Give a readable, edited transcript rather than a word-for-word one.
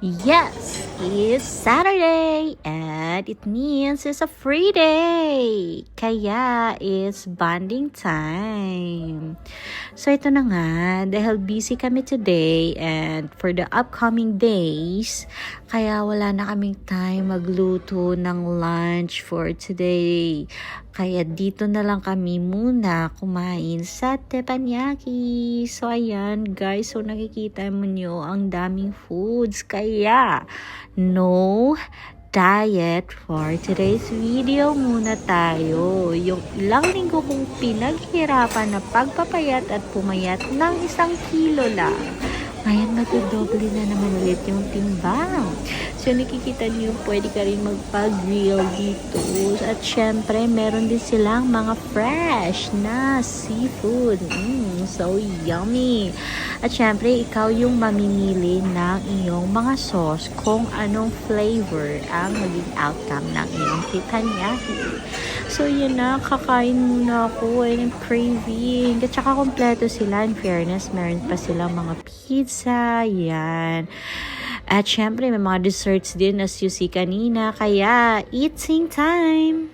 Yes, it's Saturday and it means it's a free day. Kaya it's bonding time. So ito na nga, dahil busy kami today and for the upcoming days, kaya wala na kaming time magluto ng lunch for today. Kaya dito na lang kami muna kumain sa teppanyaki. So ayan guys, so nakikita mo nyo ang daming foods. Kaya no diet for today's video muna tayo. Yung ilang linggo kong pinaghirapan na pagpapayat at pumayat ng 1 kilo lang. Ngayon magdodoble na naman ulit yung timbang. So nakikita niyo pwede ka rin magpag-grill dito. At syempre meron din silang mga fresh na seafood. So yummy. At syempre ikaw yung mamimili ng iyong mga sauce kung anong flavor ang maging outcome ng iyong teppanyaki. So yun na, kakain muna ako and I'm craving. At saka kompleto sila, in fairness, meron pa silang mga pizza, yan. At syempre may mga desserts din as you see kanina, kaya eating time!